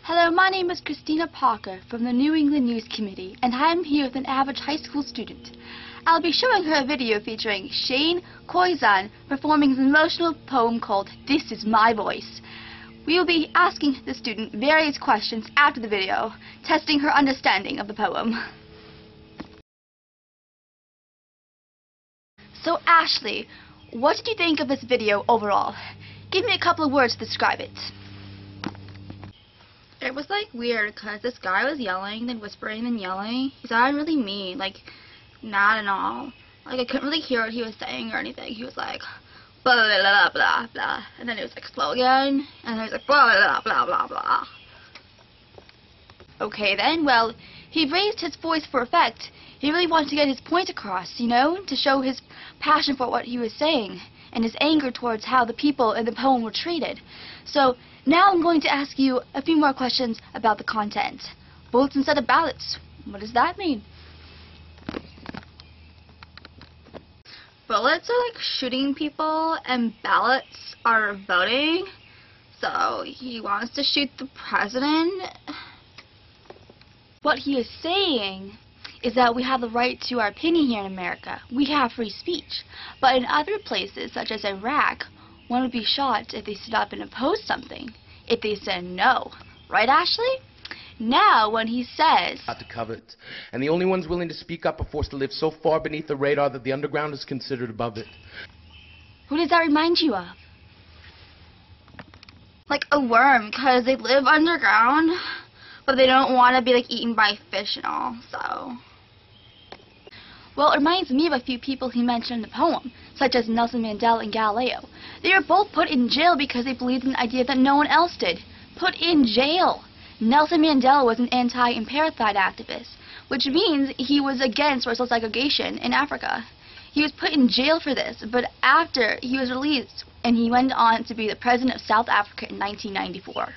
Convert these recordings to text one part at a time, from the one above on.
Hello, my name is Christina Parker from the New England News Committee, and I am here with an average high school student. I'll be showing her a video featuring Shane Koizan performing an emotional poem called This Is My Voice. We will be asking the student various questions after the video, testing her understanding of the poem. So Ashley, what did you think of this video overall? Give me a couple of words to describe it. It was like weird because this guy was yelling, then whispering, then yelling. He sounded really mean, like not at all. Like I couldn't really hear what he was saying or anything. He was like blah blah blah blah blah, and then it was like slow again, and then he was like blah blah blah blah blah. Okay then, well, he raised his voice for effect. He really wanted to get his point across, you know, to show his passion for what he was saying and his anger towards how the people in the poem were treated. So now I'm going to ask you a few more questions about the content. Votes instead of ballots. What does that mean? Bullets are like shooting people and ballots are voting. So he wants to shoot the president. What he is saying is that we have the right to our opinion here in America. We have free speech. But in other places, such as Iraq, one would be shot if they stood up and opposed something, if they said no. Right, Ashley? Now, when he says... Not to covet. And the only ones willing to speak up are forced to live so far beneath the radar that the underground is considered above it. Who does that remind you of? Like a worm, because they live underground, but they don't want to be like eaten by fish and all, so... Well, it reminds me of a few people he mentioned in the poem, such as Nelson Mandela and Galileo. They were both put in jail because they believed in an idea that no one else did. Put in jail! Nelson Mandela was an anti-apartheid activist, which means he was against racial segregation in Africa. He was put in jail for this, but after he was released, and he went on to be the president of South Africa in 1994.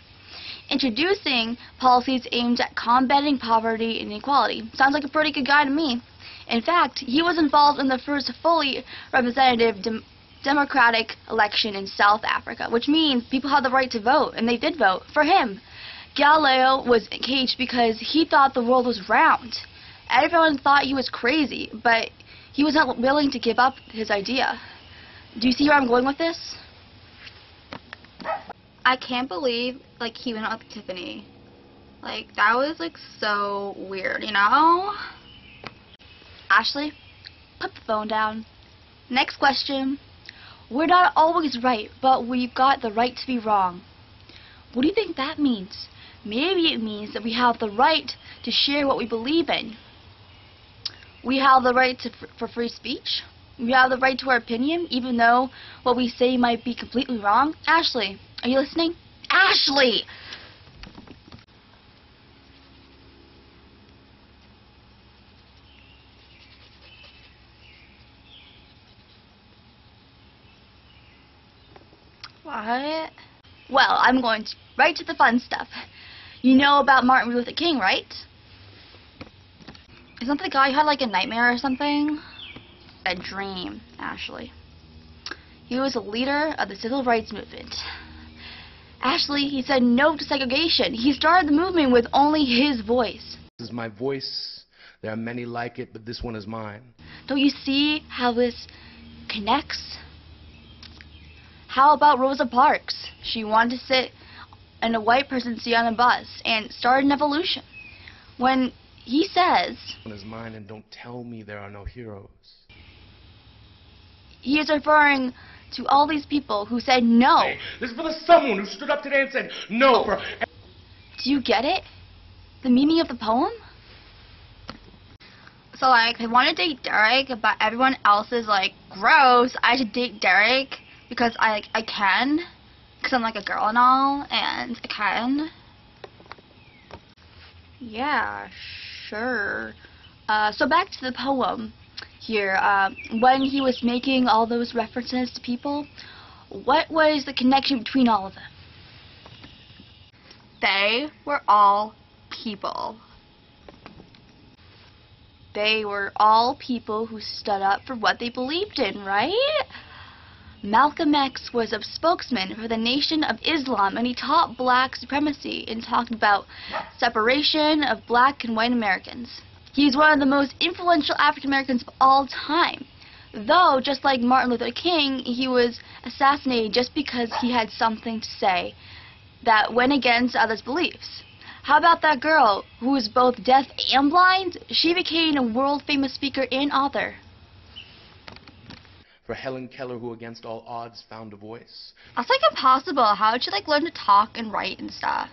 Introducing policies aimed at combating poverty and inequality. Sounds like a pretty good guy to me. In fact, he was involved in the first fully representative democratic election in South Africa, which means people had the right to vote, and they did vote for him. Galileo was caged because he thought the world was round. Everyone thought he was crazy, but he was not willing to give up his idea. Do you see where I'm going with this? I can't believe, like, he went out with Tiffany. Like, that was, like, so weird, you know? Ashley, put the phone down. Next question. We're not always right, but we've got the right to be wrong. What do you think that means? Maybe it means that we have the right to share what we believe in. We have the right for free speech. We have the right to our opinion, even though what we say might be completely wrong. Ashley, are you listening? Ashley! What? Well, I'm going right to the fun stuff. You know about Martin Luther King, right? Isn't the guy who had like a nightmare or something? A dream, Ashley. He was a leader of the civil rights movement. Ashley, he said no to segregation. He started the movement with only his voice. This is my voice. There are many like it, but this one is mine. Don't you see how this connects? How about Rosa Parks? She wanted to sit in a white person's seat on a bus and started an evolution. When he says, This one is mine, and don't tell me there are no heroes. He is referring to all these people who said no. Hey, this is for the someone who stood up today and said no for... Do you get it? The meaning of the poem? So like, I want to date Derek, but everyone else is like, gross, I should date Derek because I can, because I'm like a girl and all, and I can. Yeah, sure. So back to the poem here. When he was making all those references to people, what was the connection between all of them? They were all people. They were all people who stood up for what they believed in, right? Malcolm X was a spokesman for the Nation of Islam, and he taught black supremacy and talked about separation of black and white Americans. He's one of the most influential African Americans of all time. Though, just like Martin Luther King, he was assassinated just because he had something to say that went against others' beliefs. How about that girl who was both deaf and blind? She became a world-famous speaker and author. For Helen Keller, who against all odds found a voice. That's like impossible. How did she learn to talk and write and stuff?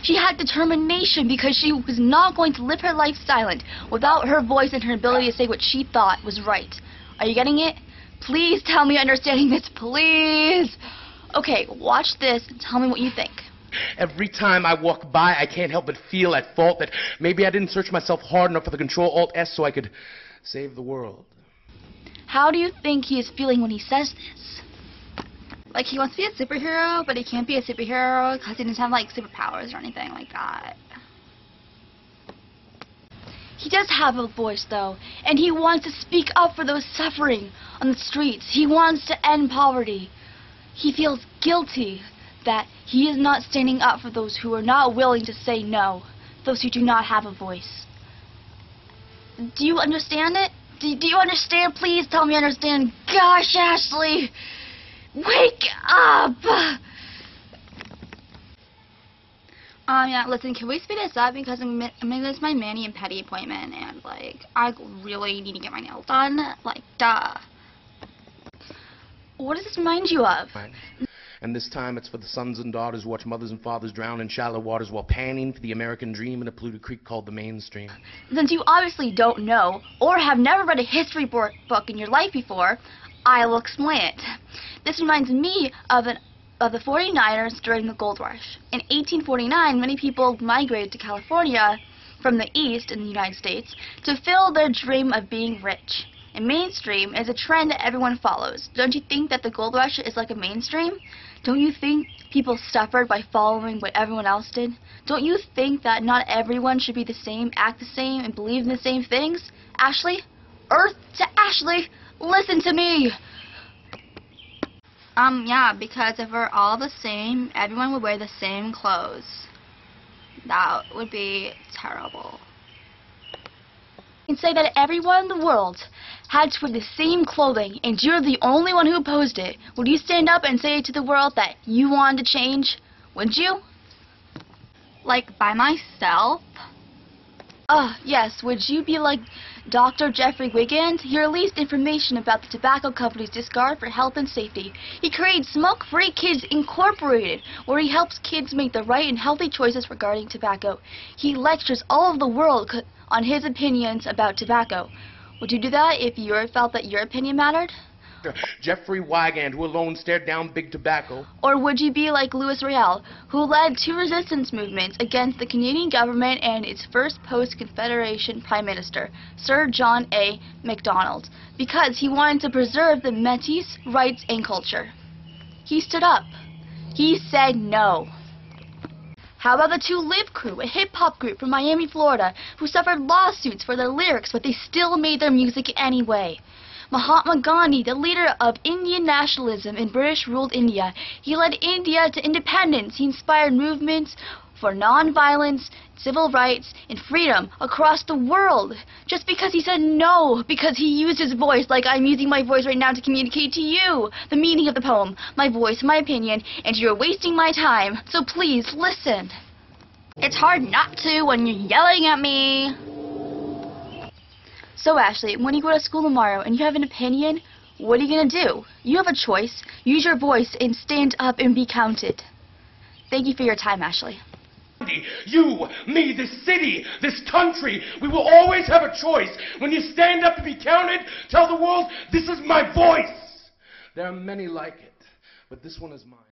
She had determination because she was not going to live her life silent without her voice and her ability to say what she thought was right. Are you getting it? Please tell me you're understanding this, please. Okay, watch this and tell me what you think. Every time I walk by, I can't help but feel at fault that maybe I didn't search myself hard enough for the Control-Alt-S so I could save the world. How do you think he is feeling when he says this? Like, he wants to be a superhero, but he can't be a superhero because he doesn't have, superpowers or anything like that. He does have a voice, though, and he wants to speak up for those suffering on the streets. He wants to end poverty. He feels guilty that he is not standing up for those who are not willing to say no, those who do not have a voice. Do you understand it? Do you understand? Please tell me you understand. Gosh, Ashley! Wake up! Yeah, listen, can we speed this up? Because I'm gonna miss my mani and pedi appointment, and, I really need to get my nails done. Duh. What does this remind you of? And this time it's for the sons and daughters who watch mothers and fathers drown in shallow waters while panning for the American dream in a polluted creek called the mainstream. Since you obviously don't know, or have never read a history book in your life before, I will explain it. This reminds me of the 49ers during the Gold Rush. In 1849, many people migrated to California from the East in the United States to fulfill their dream of being rich. And mainstream is a trend that everyone follows. Don't you think that the Gold Rush is like a mainstream? Don't you think people suffered by following what everyone else did? Don't you think that not everyone should be the same, act the same, and believe in the same things? Ashley? Earth to Ashley! Listen to me! Yeah, because if we're all the same, everyone would wear the same clothes. That would be terrible. And say that everyone in the world had to wear the same clothing and you're the only one who opposed it, would you stand up and say to the world that you wanted to change? Would you? By myself? Yes, would you be like Dr. Jeffrey Wiggins? He released information about the tobacco company's discard for health and safety. He created Smoke-Free Kids Incorporated, where he helps kids make the right and healthy choices regarding tobacco. He lectures all over the world on his opinions about tobacco. Would you do that if you felt that your opinion mattered? Jeffrey Wigand, who alone stared down big tobacco. Or would you be like Louis Riel, who led 2 resistance movements against the Canadian government and its first post-Confederation Prime Minister, Sir John A. Macdonald, because he wanted to preserve the Métis rights and culture? He stood up. He said no. How about the 2 Live Crew, a hip-hop group from Miami, Florida, who suffered lawsuits for their lyrics, but they still made their music anyway? Mahatma Gandhi, the leader of Indian nationalism in British-ruled India, he led India to independence. He inspired movements for non-violence, civil rights, and freedom across the world. Just because he said no, because he used his voice like I'm using my voice right now to communicate to you the meaning of the poem, my voice, my opinion, and you're wasting my time. So please, listen. It's hard not to when you're yelling at me. So Ashley, when you go to school tomorrow and you have an opinion, what are you going to do? You have a choice. Use your voice and stand up and be counted. Thank you for your time, Ashley. You, me, this city, this country, we will always have a choice. When you stand up to be counted, tell the world, this is my voice. There are many like it, but this one is mine.